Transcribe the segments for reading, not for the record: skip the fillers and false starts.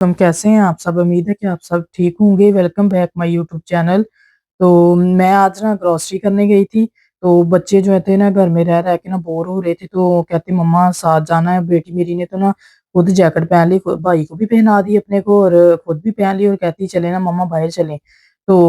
तुम कैसे हैं आप सब? उम्मीद है कि आप सब ठीक होंगे। Welcome back my YouTube channel. तो मैं आज ना ग्रोसरी करने गई थी। तो बच्चे जो थे ना घर में रह रह के ना बोर हो रहे थे, तो कहते मम्मा साथ जाना है। बेटी मेरी ने तो ना खुद जैकेट पहन ली, भाई को भी पहना दी अपने को, और खुद भी पहन ली, और कहती चले ना मम्मा बाहर चलें। तो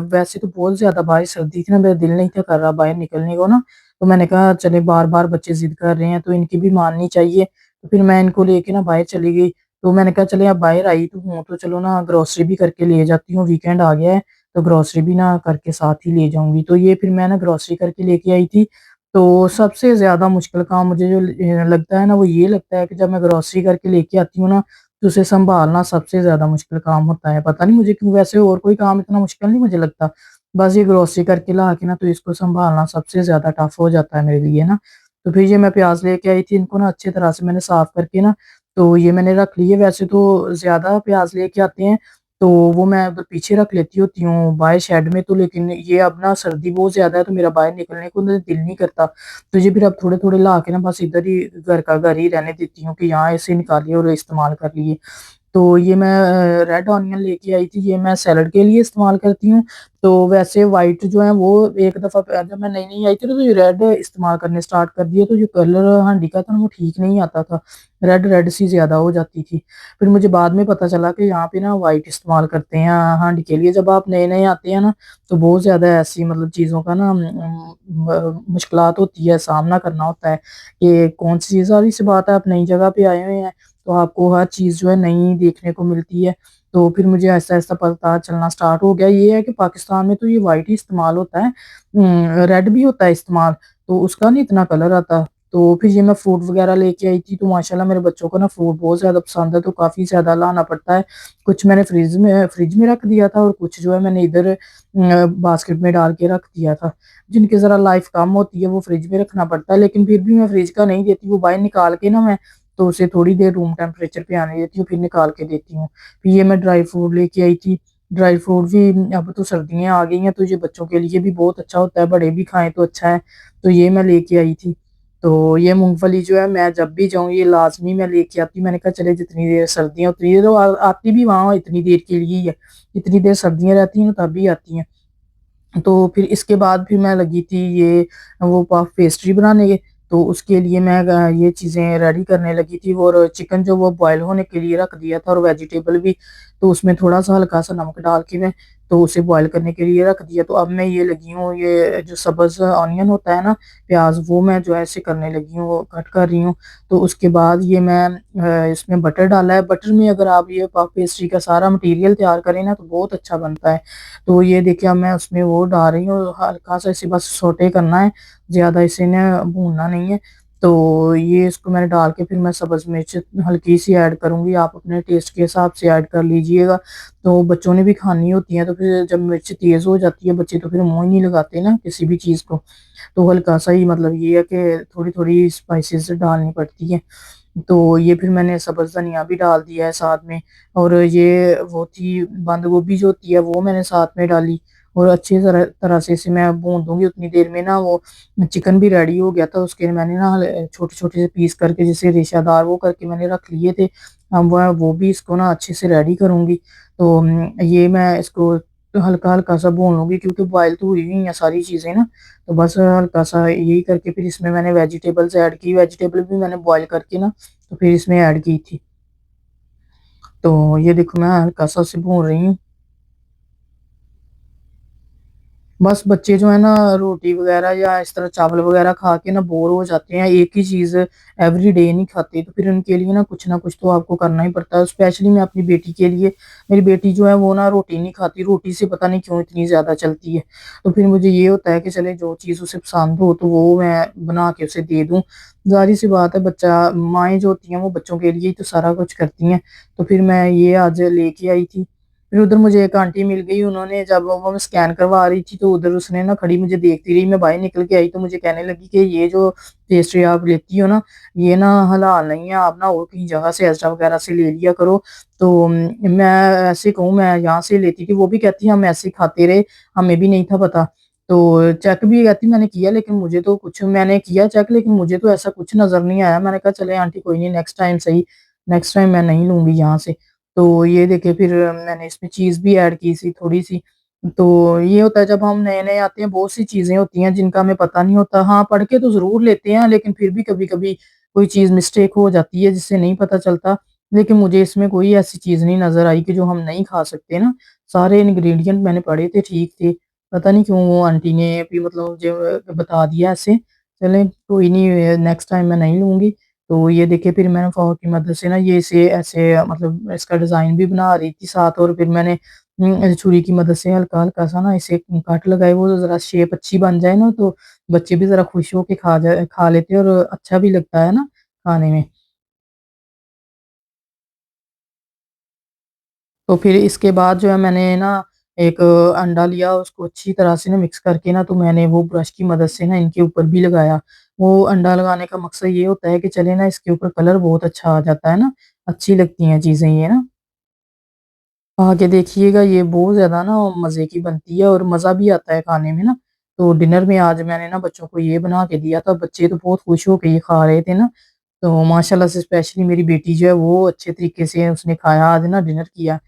वैसे तो बहुत ज्यादा बाहर सर्दी थी ना, मेरा दिल नहीं था कर रहा बाहर निकलने को ना। तो मैंने कहा चले, बार बार बच्चे जिद कर रहे हैं तो इनकी भी माननी चाहिए। तो फिर मैं इनको लेके ना बाहर चली गई। तो मैंने कहा चले अब बाहर आई तो हूँ, तो चलो ना ग्रोसरी भी करके ले जाती हूँ, वीकेंड आ गया है। तो ग्रोसरी भी ना करके साथ ही ले जाऊंगी। तो ये फिर मैं ना ग्रोसरी करके लेके आई थी। तो सबसे ज्यादा मुश्किल काम मुझे जो लगता है ना, वो ये लगता है कि जब मैं ग्रोसरी करके लेके आती हूँ ना, तो उसे संभालना सबसे ज्यादा मुश्किल काम होता है। पता नहीं मुझे क्यों, वैसे और कोई काम इतना मुश्किल नहीं मुझे लगता। बस ये ग्रोसरी करके ला के ना, तो इसको संभालना सबसे ज्यादा टफ हो जाता है मेरे लिए ना। तो फिर ये मैं प्याज लेके आई थी, इनको ना अच्छी तरह से मैंने साफ करके ना, तो ये मैंने रख लिए। वैसे तो ज्यादा प्याज लेके आते हैं, तो वो मैं उधर पीछे रख लेती होती हूँ बाहर शेड में। तो लेकिन ये अब ना सर्दी बहुत ज्यादा है, तो मेरा बाहर निकलने को ना दिल नहीं करता। तो ये फिर अब थोड़े थोड़े ला के ना बस इधर ही घर का घर ही रहने देती हूँ, कि यहाँ ऐसे निकालिए और इस्तेमाल कर लिए। तो ये मैं रेड ऑनियन लेके आई थी, ये मैं सैलड के लिए इस्तेमाल करती हूँ। तो वैसे वाइट जो है वो एक दफ़ा जब मैं नई नई आई थी, तो ये रेड इस्तेमाल करने स्टार्ट कर दिए। तो जो कलर हांडी का था ना, वो ठीक नहीं आता था, रेड रेड सी ज़्यादा हो जाती थी। फिर मुझे बाद में पता चला कि यहाँ पे ना वाइट इस्तेमाल करते हैं हांडी के लिए। जब आप नए नए आते हैं ना, तो बहुत ज़्यादा ऐसी मतलब चीज़ों का ना मुश्किलात होती है, सामना करना होता है कि कौन सी चीज़। सारी सी बात है, आप नई जगह पे आए हुए हैं, तो आपको हर चीज़ जो है नई देखने को मिलती है। तो फिर मुझे ऐसा-ऐसा पता चलना स्टार्ट हो गया। ये है कि पाकिस्तान में तो ये व्हाइट ही इस्तेमाल होता है, रेड भी होता है इस्तेमाल, तो उसका नहीं इतना कलर आता। तो फिर ये मैं फ्रूट वगैरह लेके आई थी, तो माशाल्लाह मेरे बच्चों को ना फ्रूट बहुत ज़्यादा पसंद है, तो काफ़ी ज़्यादा लाना पड़ता है। कुछ मैंने फ्रिज में रख दिया था, और कुछ जो है मैंने इधर बास्केट में डाल के रख दिया था। जिनकी ज़रा लाइफ कम होती है वो फ्रिज में रखना पड़ता है, लेकिन फिर भी मैं फ्रिज का नहीं देती, वो बाहर निकाल के ना मैं, तो उसे थोड़ी देर रूम टेम्परेचर पे आने देती हूँ, फिर निकाल के देती हूँ। फिर ये मैं ड्राई फ्रूट लेके आई थी। ड्राई फ्रूट भी अब तो सर्दियाँ आ गई हैं, तो ये बच्चों के लिए भी बहुत अच्छा होता है, बड़े भी खाएँ तो अच्छा है। तो ये मैं लेके आई थी। तो ये मूँगफली जो है मैं जब भी जाऊँ ये लाज़मी मैं लेके आती हूँ। मैंने कहा चले जितनी देर सर्दियाँ उतनी देर, तो आती भी वहाँ इतनी देर के लिए ही है। जितनी देर सर्दियाँ रहती हैं ना तभी आती हैं। तो फिर इसके बाद फिर मैं लगी थी ये वो पफ पेस्ट्री बनाने के। तो उसके लिए मैं ये चीज़ें रेडी करने लगी थी, और चिकन जो वो बॉयल होने के लिए रख दिया था, और वेजिटेबल भी। तो उसमें थोड़ा-सा हल्का-सा नमक डाल के मैं, तो उसे बॉयल करने के लिए रख दिया। तो अब मैं ये लगी हूँ, ये जो सब्ज़ ऑनियन होता है ना, प्याज़, वो मैं जो है ऐसे करने लगी हूँ, वो कट कर रही हूँ। तो उसके बाद ये मैं इसमें बटर डाला है। बटर में अगर आप ये पफ पेस्ट्री का सारा मटीरियल तैयार करें ना, तो बहुत अच्छा बनता है। तो ये देखिए अब मैं उसमें वो डाल रही हूँ, हल्का-सा इसे बस सौटे करना है, ज़्यादा इसे ना भूनना नहीं है। तो ये इसको मैंने डाल के फिर मैं सब्ज़ मिर्च हल्की-सी ऐड करूँगी, आप अपने टेस्ट के हिसाब से ऐड कर लीजिएगा। तो बच्चों ने भी खानी होती है, तो फिर जब मिर्च तेज़ हो जाती है, बच्चे तो फिर मुँह ही नहीं लगाते ना किसी भी चीज़ को। तो हल्का-सा ही मतलब ये है कि थोड़ी-थोड़ी स्पाइसेस डालनी पड़ती हैं। तो ये फिर मैंने सब्ज़ धनिया भी डाल दिया है साथ में, और ये वो थी बंद गोभी जो होती है वो मैंने साथ में डाली, और अच्छी तरह तरह से इसे मैं भून दूँगी। उतनी देर में ना वो चिकन भी रेडी हो गया था, उसके मैंने ना छोटे-छोटे से पीस करके जैसे रेशेदार वो करके मैंने रख लिए थे। अब वो भी इसको ना अच्छे से रेडी करूँगी। तो ये मैं इसको हल्का-हल्का सा भून लूँगी, क्योंकि बॉयल तो हुई हुई हैं सारी चीज़ें ना। तो बस हल्का-सा यही करके फिर इसमें मैंने वेजिटेबल्स ऐड की, वेजिटेबल भी मैंने बॉयल करके ना, तो फिर इसमें ऐड की थी। तो ये देखो मैं हल्का-सा उसे भून रही हूँ। बस बच्चे जो है ना रोटी वगैरह या इस तरह चावल वगैरह खा के ना बोर हो जाते हैं, एक ही चीज़ एवरी डे नहीं खाते, तो फिर उनके लिए ना कुछ तो आपको करना ही पड़ता है। स्पेशली मैं अपनी बेटी के लिए, मेरी बेटी जो है वो ना रोटी नहीं खाती, रोटी से पता नहीं क्यों इतनी ज़्यादा चलती है। तो फिर मुझे ये होता है कि चले जो चीज़ उसे पसंद हो तो वो मैं बना के उसे दे दूँ। ज़ाहिर-सी बात है, बच्चा माएँ जो होती हैं वो बच्चों के लिए ही तो सारा कुछ करती हैं। तो फिर मैं ये आज लेके आई थी। फिर उधर मुझे एक आंटी मिल गई, उन्होंने जब वो मैं स्कैन करवा रही थी, तो उधर उसने ना खड़ी मुझे देखती रही, मैं बाहर निकल के आई तो मुझे कहने लगी कि ये जो पेस्ट्री आप लेती हो ना, ये ना हलाल नहीं है, आप ना और कहीं जगह से एज़रा वगैरह से ले लिया करो। तो मैं ऐसे कहूँ, मैं यहाँ से लेती थी, वो भी कहती हम ऐसे ही खाते रहे, हमें भी नहीं था पता। तो चेक भी कहती मैंने किया, लेकिन मुझे तो कुछ, मैंने किया चेक लेकिन मुझे तो ऐसा कुछ नज़र नहीं आया। मैंने कहा चले आंटी कोई नहीं, नेक्स्ट टाइम सही, नेक्स्ट टाइम मैं नहीं लूँगी यहाँ से। तो ये देखिए फिर मैंने इसमें चीज़ भी ऐड की थी थोड़ी-सी। तो ये होता है जब हम नए-नए आते हैं बहुत सी चीज़ें होती हैं जिनका हमें पता नहीं होता। हाँ, पढ़ के तो ज़रूर लेते हैं लेकिन फिर भी कभी-कभी कोई चीज़ मिस्टेक हो जाती है जिससे नहीं पता चलता। लेकिन मुझे इसमें कोई ऐसी चीज़ नहीं नज़र आई कि जो हम नहीं खा सकते ना। सारे इंग्रीडिएंट मैंने पढ़े थे ठीक थे। पता नहीं क्यों वो आंटी ने भी मतलब मुझे बता दिया ऐसे। चलें कोई नहीं नेक्स्ट टाइम मैं नहीं लूँगी। तो ये देखिए फिर मैंने फ़ोक की मदद से ना ये इसे ऐसे मतलब इसका डिज़ाइन भी बना रही थी साथ और फिर मैंने छुरी की मदद से हल्का-हल्का सा ना इसे कट लगाए वो ज़रा शेप अच्छी बन जाए ना तो बच्चे भी ज़रा खुश होके खा लेते हैं और अच्छा भी लगता है ना खाने में। तो फिर इसके बाद जो है मैंने ना एक अंडा लिया उसको अच्छी तरह से ना मिक्स करके ना तो मैंने वो ब्रश की मदद से ना इनके ऊपर भी लगाया। वो अंडा लगाने का मकसद ये होता है कि चले ना इसके ऊपर कलर बहुत अच्छा आ जाता है ना, अच्छी लगती हैं चीज़ें ये ना। आगे देखिएगा ये बहुत ज़्यादा ना मज़े की बनती है और मज़ा भी आता है खाने में ना। तो डिनर में आज मैंने ना बच्चों को ये बना के दिया था, बच्चे तो बहुत खुश होके ये खा रहे थे ना। तो माशाल्लाह से स्पेशली मेरी बेटी जो है वो अच्छे तरीके से उसने खाया आज ना डिनर किया।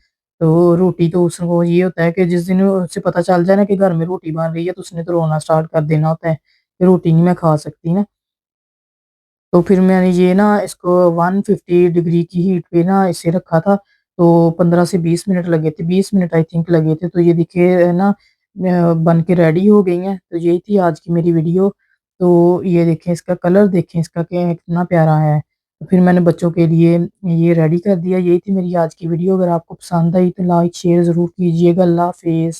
तो रोटी तो उसको ये होता है कि जिस दिन उसे पता चल जाए ना कि घर में रोटी बन रही है तो उसने तो रोना स्टार्ट कर देना होता है, कि रोटी नहीं मैं खा सकती ना। तो फिर मैंने ये ना इसको 150 डिग्री की हीट पे ना इसे रखा था, तो 15 से 20 मिनट लगे थे, 20 मिनट आई थिंक लगे थे। तो ये देखिए है ना बन के रेडी हो गई हैं। तो यही थी आज की मेरी वीडियो। तो ये देखें इसका कलर देखें इसका क्या कितना प्यारा है। तो फिर मैंने बच्चों के लिए ये रेडी कर दिया। यही थी मेरी आज की वीडियो। अगर आपको पसंद आई तो लाइक शेयर ज़रूर कीजिएगा। अल्लाह हाफ़िज़।